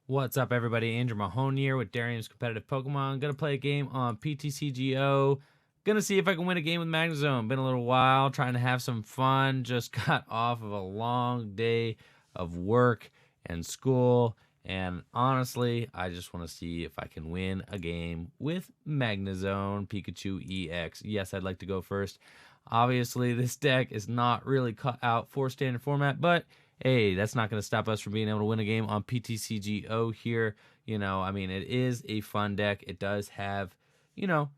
What's up, everybody? Andrew Mahone here with Darium's Competitive Pokemon. Gonna play a game on PTCGO. Gonna see if I can win a game with Magnezone. Been a little while, trying to have some fun. Just got off of a long day of work and school. And honestly, I just want to see if I can win a game with Magnezone Pikachu EX. Yes, I'd like to go first. Obviously, this deck is not really cut out for standard format, but hey, that's not going to stop us from being able to win a game on PTCGO here. I mean, it is a fun deck. It does have,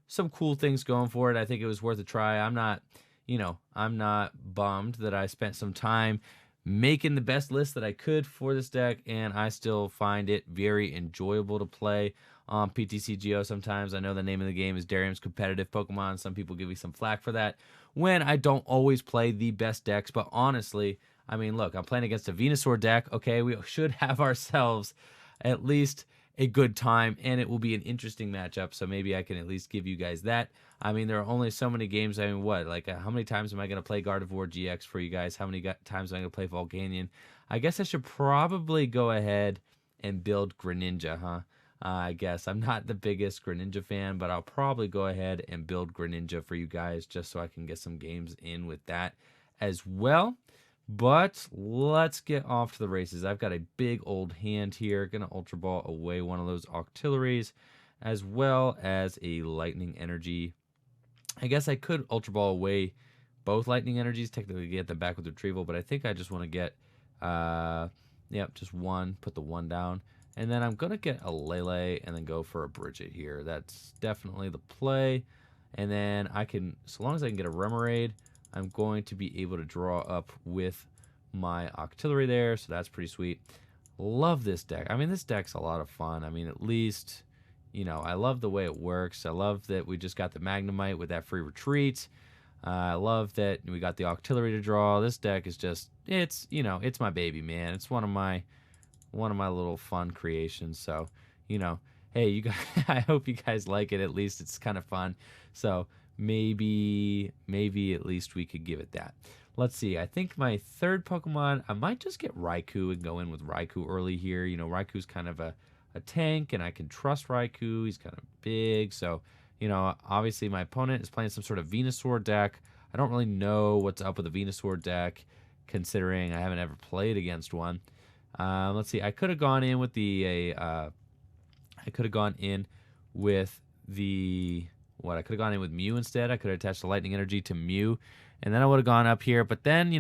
some cool things going for it. I think it was worth a try. I'm not bummed that I spent some time making the best list that I could for this deck, and I still find it very enjoyable to play on PTCGO sometimes. I know the name of the game is Darium's Competitive Pokemon. Some people give me some flack for that when I don't always play the best decks, but honestly, I mean, look, I'm playing against a Venusaur deck. Okay, we should have ourselves at least a good time, and it will be an interesting matchup. So maybe I can at least give you guys that. I mean, there are only so many games. I mean, how many times am I going to play Gardevoir GX for you guys? How many times am I going to play Volcanion? I guess I should probably go ahead and build Greninja, huh? I guess I'm not the biggest Greninja fan, but I'll probably go ahead and build Greninja for you guys just so I can get some games in with that as well. But let's get off to the races. I've got a big old hand here. Going to Ultra Ball away one of those Octilleries, as well as a Lightning Energy. I guess I could Ultra Ball away both Lightning Energies, technically get them back with Retrieval, but I think I just want to get, just one, put the one down. And then I'm going to get a Lele and then go for a Bridget here. That's definitely the play. And then so long as I can get a Remoraid, I'm going to be able to draw up with my Octillery there, so that's pretty sweet. Love this deck. I mean, this deck's a lot of fun. I mean, at least, I love the way it works. I love that we just got the Magnemite with that free retreat. I love that we got the Octillery to draw. This deck is just, it's my baby, man. It's one of my little fun creations. So, hey, you guys, I hope you guys like it. At least it's kind of fun. So maybe at least we could give it that. Let's see. I think my third Pokemon, I might just get Raikou and go in with Raikou early here. Raikou's kind of a tank, and I can trust Raikou. He's kind of big. So, obviously my opponent is playing some sort of Venusaur deck. I don't really know what's up with the Venusaur deck, considering I haven't ever played against one. Let's see. I could have gone in with I could have gone in with I could have gone in with Mew instead. I could have attached the Lightning Energy to Mew, and then I would have gone up here. But then,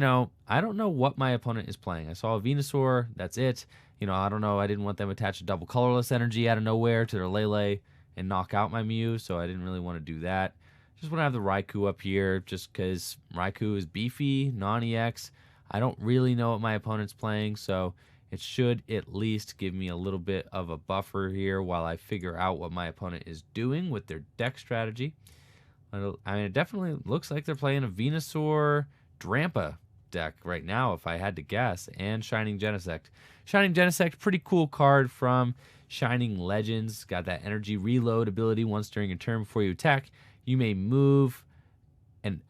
I don't know what my opponent is playing. I saw a Venusaur. That's it. I don't know. I didn't want them to attach a double colorless energy out of nowhere to their Lele and knock out my Mew, so I didn't really want to do that. Just want to have the Raikou up here just because Raikou is beefy, non-EX. I don't really know what my opponent's playing, so it should at least give me a little bit of a buffer here while I figure out what my opponent is doing with their deck strategy. I mean, it definitely looks like they're playing a Venusaur Drampa deck right now, if I had to guess, and Shining Genesect. Shining Genesect, pretty cool card from Shining Legends. Got that energy reload ability. Once during a turn before you attack, you may move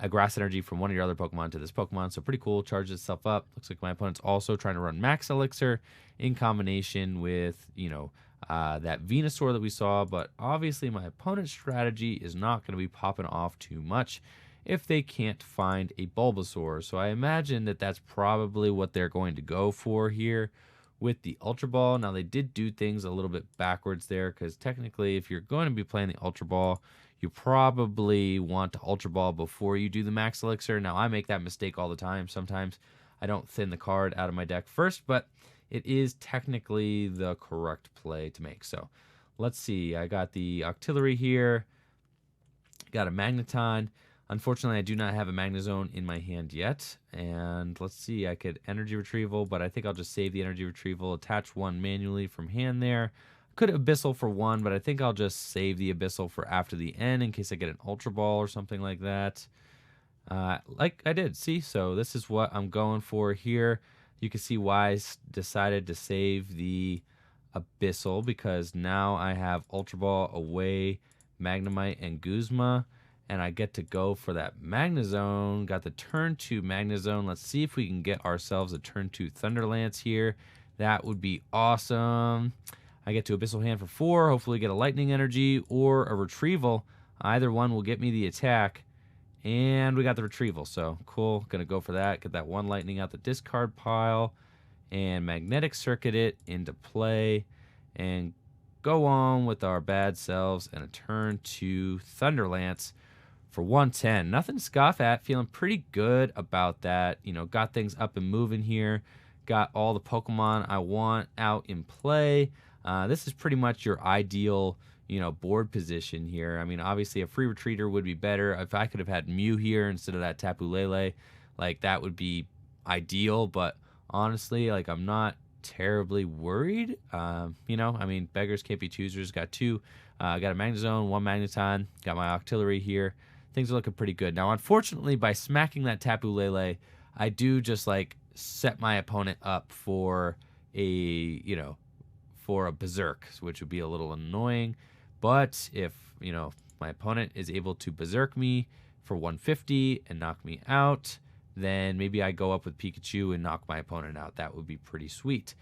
a grass energy from one of your other Pokemon to this Pokemon. So pretty cool. Charges itself up. Looks like my opponent's also trying to run Max Elixir in combination with, that Venusaur that we saw. But obviously my opponent's strategy is not going to be popping off too much if they can't find a Bulbasaur. So I imagine that that's probably what they're going to go for here with the Ultra Ball. Now, they did do things a little bit backwards there, because technically if you're going to be playing the Ultra Ball, you probably want to Ultra Ball before you do the Max Elixir. Now, I make that mistake all the time. Sometimes I don't thin the card out of my deck first, but it is technically the correct play to make. So let's see. I got the Octillery here. Got a Magneton. Unfortunately, I do not have a Magnezone in my hand yet. And let's see. I could Energy Retrieval, but I think I'll just save the Energy Retrieval, attach one manually from hand there. Could Abyssal for one, but I think I'll just save the Abyssal for after the end in case I get an Ultra Ball or something like that. Like I did, see? So this is what I'm going for here. You can see why I decided to save the Abyssal, because now I have Ultra Ball away, Magnemite, and Guzma, and I get to go for that Magnezone. Got the turn 2 Magnezone. Let's see if we can get ourselves a turn 2 Thunderlance here. That would be awesome. I get to Abyssal Hand for 4, hopefully get a Lightning Energy or a Retrieval. Either one will get me the attack. And we got the Retrieval, so cool. Going to go for that. Get that 1 Lightning out the discard pile. And Magnetic Circuit it into play. And go on with our bad selves and a turn to Thunderlance for 110. Nothing to scoff at. Feeling pretty good about that. You know, got things up and moving here. Got all the Pokemon I want out in play. This is pretty much your ideal, you know, board position here. I mean, obviously a free retreater would be better. If I could have had Mew here instead of that Tapu Lele, like that would be ideal. But honestly, like I'm not terribly worried. You know, I mean, beggars can't be choosers. Got 2. Got a Magnezone, 1 Magneton. Got my Octillery here. Things are looking pretty good. Now, unfortunately, by smacking that Tapu Lele, I do just like set my opponent up for a, you know, for a Berserk, which would be a little annoying. But if, you know, my opponent is able to Berserk me for 150 and knock me out, then maybe I go up with Pikachu and knock my opponent out. That would be pretty sweet.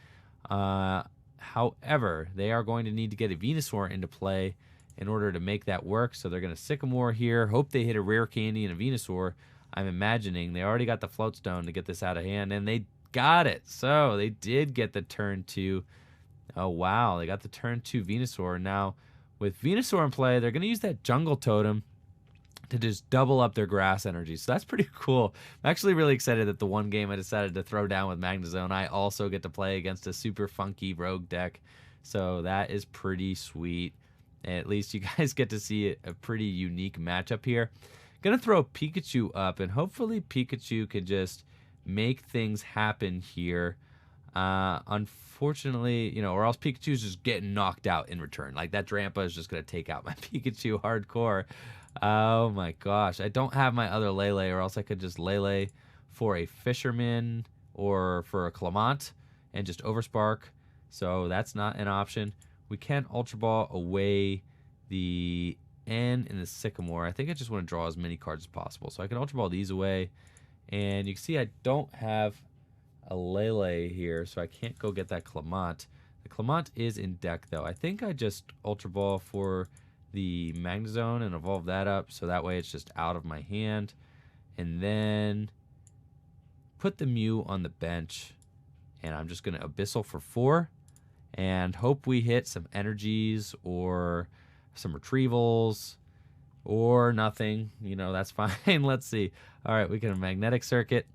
However, they are going to need to get a Venusaur into play in order to make that work. So they're going to Sycamore here. Hope they hit a Rare Candy and a Venusaur. I'm imagining they already got the Float Stone to get this out of hand, and they got it. So they did get the turn 2. Oh, wow. They got the turn 2 Venusaur. Now, with Venusaur in play, they're going to use that Jungle Totem to just double up their grass energy. So that's pretty cool. I'm actually really excited that the one game I decided to throw down with Magnezone, I also get to play against a super funky rogue deck. So that is pretty sweet. At least you guys get to see a pretty unique matchup here. Gonna throw Pikachu up, and hopefully Pikachu can just make things happen here. Unfortunately, you know, or else Pikachu's just getting knocked out in return. Like that Drampa is just gonna take out my Pikachu hardcore. Oh my gosh, I don't have my other Lele, or else I could just Lele for a Fisherman or for a Clement and just Overspark. So that's not an option. We can Ultra Ball away the N and the Sycamore. I think I just want to draw as many cards as possible. So I can Ultra Ball these away. And you can see I don't have a Lele here, so I can't go get that Clement. The Clement is in deck, though. I think I just Ultra Ball for the Magnezone and evolve that up, so that way it's just out of my hand. And then put the Mew on the bench, and I'm just going to Abyssal for 4 and hope we hit some energies or some retrievals or nothing. You know, that's fine. Let's see. All right, we can Magnetic Circuit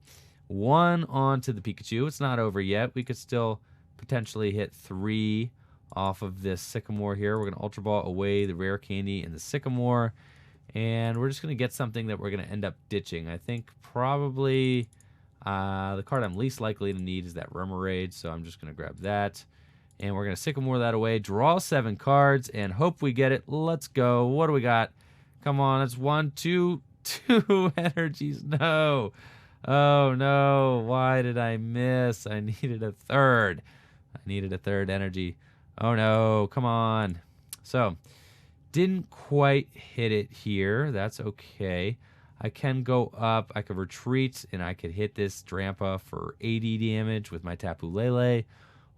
1 onto the Pikachu. It's not over yet. We could still potentially hit 3 off of this Sycamore here. We're going to Ultra Ball away the Rare Candy and the Sycamore, and we're just going to get something that we're going to end up ditching. I think probably the card I'm least likely to need is that Remoraid, so I'm just going to grab that. And we're going to Sycamore that away, draw 7 cards, and hope we get it. Let's go. What do we got? Come on, it's 1, 2, 2 energies. No. Oh, no. Why did I miss? I needed a third. I needed a third energy. Oh, no. Come on. So, didn't quite hit it here. That's okay. I can go up. I could retreat, and I could hit this Drampa for 80 damage with my Tapu Lele.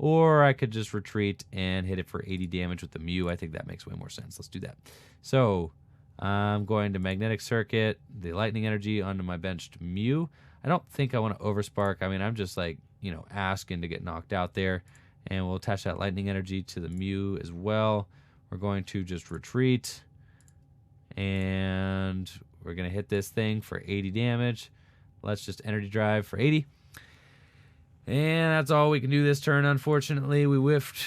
Or I could just retreat and hit it for 80 damage with the Mew. I think that makes way more sense. Let's do that. So I'm going to Magnetic Circuit, the Lightning Energy onto my benched Mew. I don't think I want to Overspark. I mean, I'm just like, you know, asking to get knocked out there. And we'll attach that Lightning Energy to the Mew as well. We're going to just retreat. And we're going to hit this thing for 80 damage. Let's just Energy Drive for 80. And that's all we can do this turn, unfortunately. We whiffed.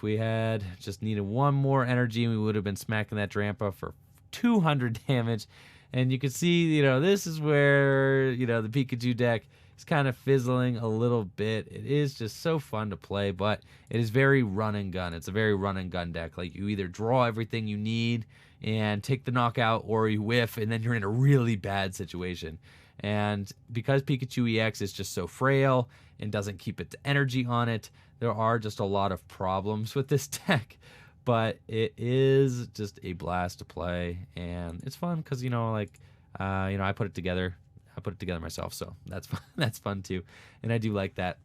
We had just needed 1 more energy, and we would have been smacking that Drampa for 200 damage. And you can see, you know, this is where, you know, the Pikachu deck is kind of fizzling a little bit. It is just so fun to play, but it is very run and gun. It's a very run and gun deck. Like, you either draw everything you need and take the knockout, or you whiff, and then you're in a really bad situation. And because Pikachu EX is just so frail and doesn't keep its energy on it, there are just a lot of problems with this deck. But it is just a blast to play, and it's fun because, you know, like, you know, I put it together. I put it together myself, so that's fun. That's fun too, and I do like that,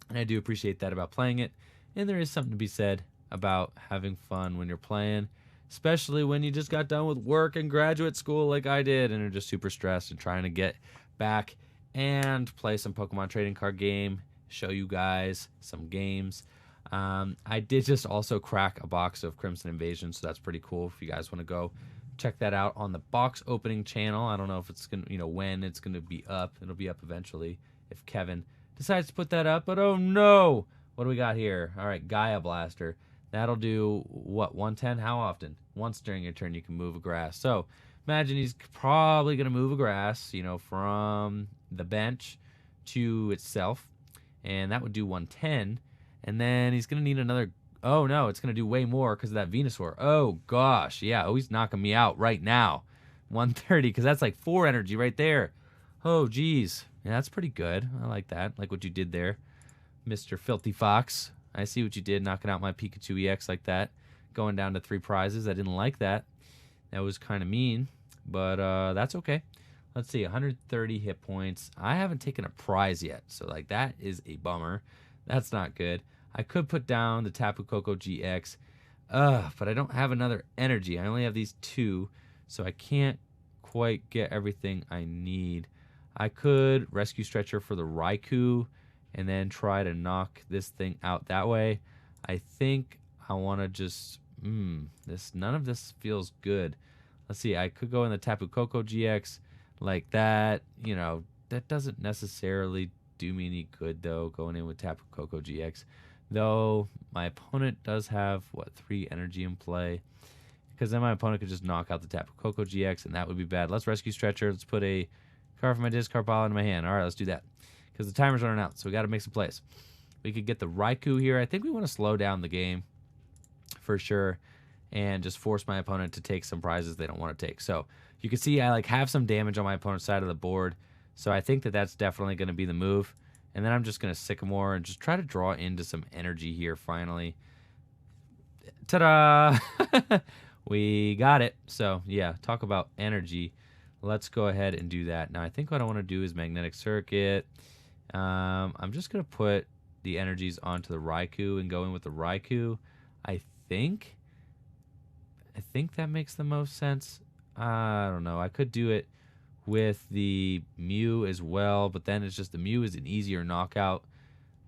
and I do appreciate that about playing it. And there is something to be said about having fun when you're playing, especially when you just got done with work and graduate school like I did and are just super stressed and trying to get back and play some Pokemon trading card game, show you guys some games. I did just also crack a box of Crimson Invasion, so that's pretty cool. If you guys want to go check that out on the box opening channel. I don't know if it's gonna, when it's gonna be up. It'll be up eventually if Kevin decides to put that up. But oh no, what do we got here? All right, Gaia Blaster. That'll do what? 110? How often? Once during your turn you can move a grass. So imagine he's probably gonna move a grass, from the bench to itself, and that would do 110. And then he's going to need another... Oh, no, it's going to do way more because of that Venusaur. Oh, gosh. Yeah, he's knocking me out right now. 130, because that's like 4 energy right there. Oh, geez. Yeah, that's pretty good. I like that. Like what you did there, Mr. Filthy Fox. I see what you did, knocking out my Pikachu EX like that. Going down to 3 prizes. I didn't like that. That was kind of mean, but that's okay. Let's see, 130 hit points. I haven't taken a prize yet, so like that is a bummer. That's not good. I could put down the Tapu Koko GX, but I don't have another energy. I only have these 2, so I can't quite get everything I need. I could Rescue Stretcher for the Raikou and then try to knock this thing out that way. I think I want to just... none of this feels good. Let's see, I could go in the Tapu Koko GX like that. That doesn't necessarily do me any good, though, going in with Tapu Koko GX. Though, my opponent does have, 3 energy in play. Because then my opponent could just knock out the Tapu Koko GX, and that would be bad. Let's Rescue Stretcher. Let's put a card from my discard pile into my hand. All right, let's do that. Because the timer's running out, so we got to make some plays. We could get the Raikou here. I think we want to slow down the game for sure and just force my opponent to take some prizes they don't want to take. So, you can see I have some damage on my opponent's side of the board. So I think that's definitely going to be the move. And then I'm just going to Sycamore and just try to draw into some energy here finally. Ta-da! We got it. So, yeah, talk about energy. Let's go ahead and do that. Now, I think what I want to do is Magnetic Circuit. I'm just going to put the energies onto the Raikou and go in with the Raikou. I think that makes the most sense. I don't know. I could do it with the Mew as well, but then it's just the Mew is an easier knockout.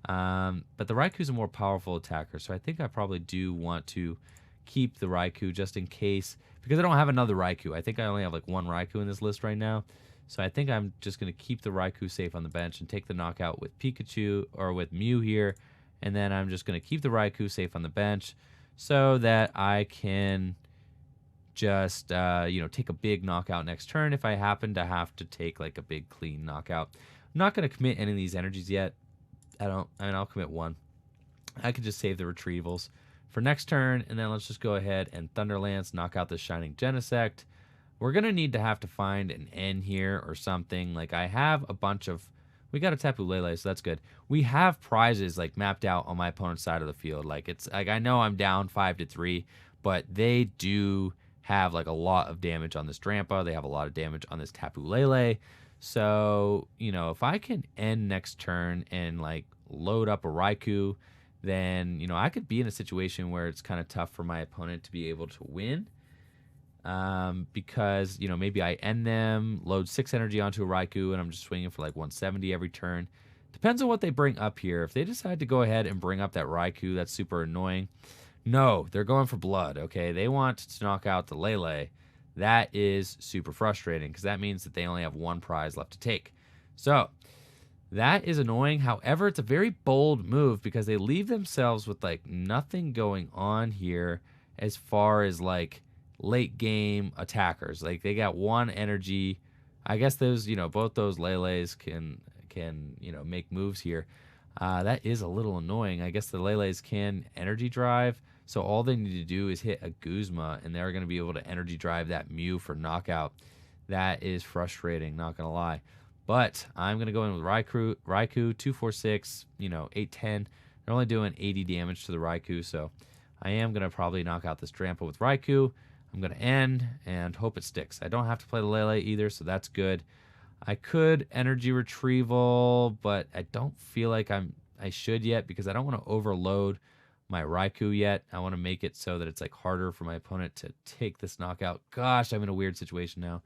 But the Raikou is a more powerful attacker, so I think I probably do want to keep the Raikou just in case, because I don't have another Raikou. I think I only have 1 Raikou in this list right now, so I think I'm just going to keep the Raikou safe on the bench and take the knockout with Pikachu or with Mew here, and then I'm just going to keep the Raikou safe on the bench so that I can just take a big knockout next turn if I happen to have to take a big clean knockout. I'm not going to commit any of these energies yet. I'll commit 1. I could just save the retrievals for next turn, and then let's just go ahead and Thunderlance, knock out the Shining Genesect. We're going to have to find an N here or something. I have a bunch of... We got a Tapu Lele, so that's good. We have prizes mapped out on my opponent's side of the field. I know I'm down 5-3, but they do have a lot of damage on this Drampa. They have a lot of damage on this Tapu Lele. So, if I can end next turn and load up a Raikou, then, I could be in a situation where it's kind of tough for my opponent to be able to win. Because, maybe I end them, load 6 energy onto a Raikou, and I'm just swinging for 170 every turn. Depends on what they bring up here. If they decide to go ahead and bring up that Raikou, that's super annoying. No, they're going for blood, okay? They want to knock out the Lele. That is super frustrating because that means that they only have 1 prize left to take. So, that is annoying. However, it's a very bold move because they leave themselves with nothing going on here as far as late game attackers. They got 1 energy. I guess those, both those Leles can make moves here. That is a little annoying. I guess the Leles can energy drive, so all they need to do is hit a Guzma, and they're going to be able to energy drive that Mew for knockout. That is frustrating, not going to lie. But I'm going to go in with Raikou, 246, 810. They're only doing 80 damage to the Raikou, so I am going to probably knock out this Drampa with Raikou. I'm going to end and hope it sticks. I don't have to play the Lele either, so that's good. I could energy retrieval, but I don't feel like I should yet because I don't want to overload my Raikou yet. I want to make it so that it's like harder for my opponent to take this knockout. Gosh, I'm in a weird situation now.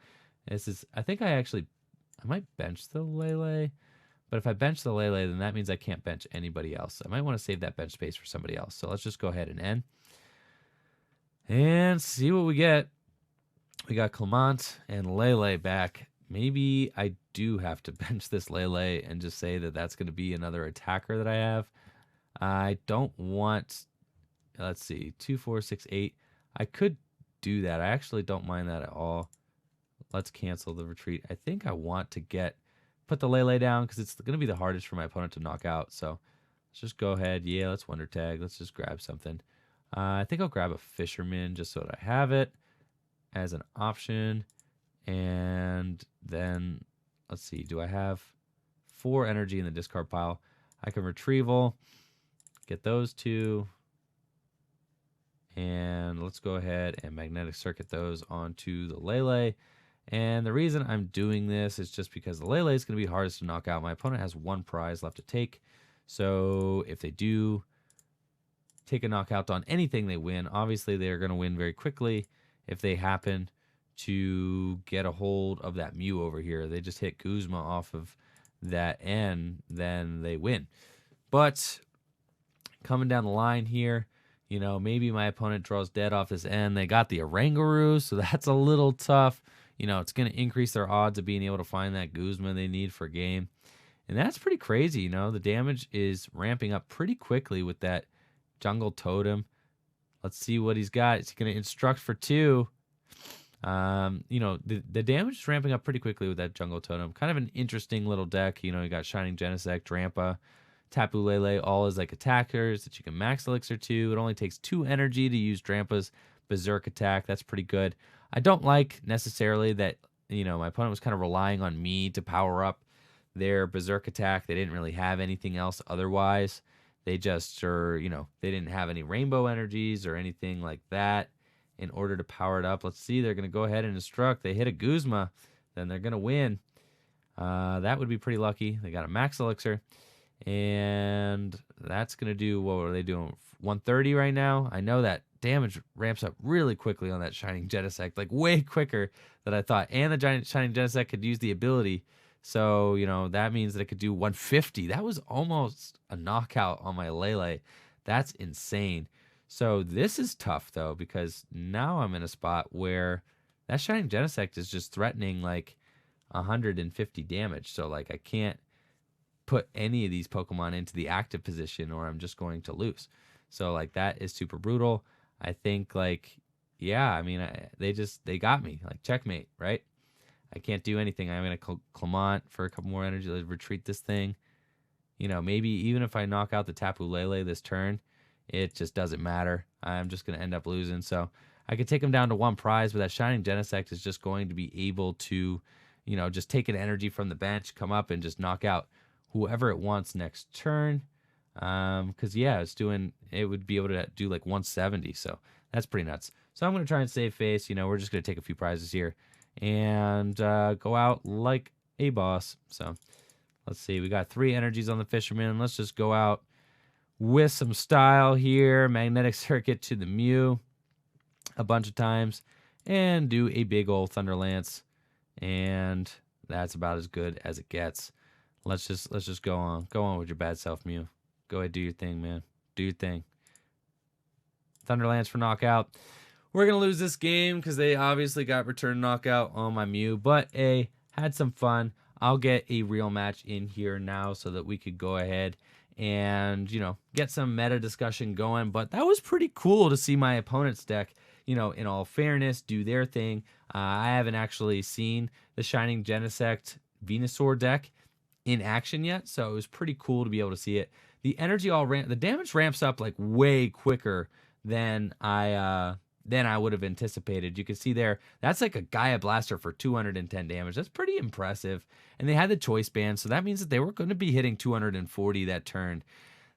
I think I might bench the Lele. But if I bench the Lele, then that means I can't bench anybody else. I might want to save that bench space for somebody else. So let's just go ahead and end. And see what we get. We got Clement and Lele back. Maybe I do have to bench this Lele and just say that that's going to be another attacker that I have. I don't want, let's see, 2, 4, 6, 8. I could do that. I actually don't mind that at all. Let's cancel the retreat. I think I want to put the Lele down because it's going to be the hardest for my opponent to knock out. So let's just go ahead. Yeah, let's Wonder Tag. Let's just grab something. I think I'll grab a Fisherman just so that I have it as an option. And then, let's see, do I have 4 energy in the discard pile? I can Retrieval, get those 2. And let's go ahead and Magnetic Circuit those onto the Lele. And the reason I'm doing this is just because the Lele is going to be hardest to knock out. My opponent has 1 prize left to take. So if they do take a knockout on anything, they win. Obviously, they're going to win very quickly. If they happen to get a hold of that Mew over here, they just hit Guzma off of that N, then they win. But coming down the line here, you know, maybe my opponent draws dead off this N. They got the Oranguru, so that's a little tough. You know, it's going to increase their odds of being able to find that Guzma they need for a game. And that's pretty crazy, you know. The damage is ramping up pretty quickly with that Jungle Totem. Let's see what he's got. Is he going to Instruct for 2? You know, the damage is ramping up pretty quickly with that Jungle Totem. Kind of an interesting little deck. You know, you got Shining Genesect, Drampa, Tapu Lele, all as like attackers that you can max Elixir to. It only takes 2 energy to use Drampa's Berserk attack. That's pretty good. I don't like necessarily that, you know, my opponent was kind of relying on me to power up their Berserk attack. They didn't really have anything else otherwise. They just are, you know, they didn't have any rainbow energies or anything like that in order to power it up. Let's see, they're going to go ahead and Instruct. They hit a Guzma, then they're going to win. That would be pretty lucky. They got a max Elixir, and that's going to do, what are they doing, 130 right now? I know that damage ramps up really quickly on that Shining Genesect, like way quicker than I thought. And the giant Shining Genesect could use the ability. So, you know, that means that it could do 150. That was almost a knockout on my Lele. That's insane. So this is tough, though, because now I'm in a spot where that Shining Genesect is just threatening like 150 damage. So, like, I can't put any of these Pokemon into the active position or I'm just going to lose. So, like, that is super brutal. I think, like, yeah, I mean, they got me. Like, checkmate, right? I can't do anything. I'm going to Clement for a couple more energy. Let's retreat this thing. You know, maybe even if I knock out the Tapu Lele this turn, it just doesn't matter. I'm just going to end up losing. So I could take him down to 1 prize, but that Shining Genesect is just going to be able to, you know, just take an energy from the bench, come up and just knock out whoever it wants next turn. Because, yeah, it would be able to do like 170. So that's pretty nuts. So I'm going to try and save face. You know, we're just going to take a few prizes here and go out like a boss. So let's see. We got 3 energies on the Fisherman. Let's just go out with some style here. Magnetic Circuit to the Mew a bunch of times and do a big old Thunder Lance. And that's about as good as it gets. Let's just go on. Go on with your bad self, Mew. Go ahead, do your thing, man. Do your thing. Thunder Lance for knockout. We're going to lose this game because they obviously got return knockout on my Mew. But, had some fun. I'll get a real match in here now so that we could go ahead and, you know, get some meta discussion going. But that was pretty cool to see my opponent's deck, you know, in all fairness, do their thing. I haven't actually seen the Shining Genesect Venusaur deck in action yet, so it was pretty cool to be able to see it. The energy the damage ramps up like way quicker than I would have anticipated. You can see there, that's like a Gaia Blaster for 210 damage. That's pretty impressive. And they had the Choice Band, so that means that they were going to be hitting 240 that turn.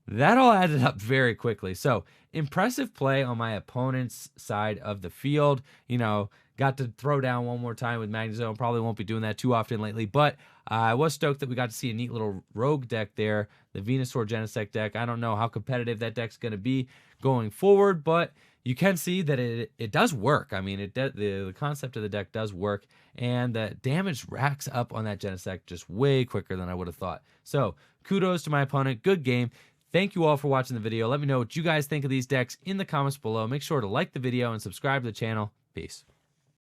That all added up very quickly. So, impressive play on my opponent's side of the field. You know, got to throw down one more time with Magnezone. Probably won't be doing that too often lately, but I was stoked that we got to see a neat little rogue deck there the Venusaur Genesect deck. I don't know how competitive that deck's going to be going forward, but you can see that it does work. I mean, the concept of the deck does work, and the damage racks up on that Genesect just way quicker than I would have thought. So kudos to my opponent. Good game. Thank you all for watching the video. Let me know what you guys think of these decks in the comments below. Make sure to like the video and subscribe to the channel. Peace.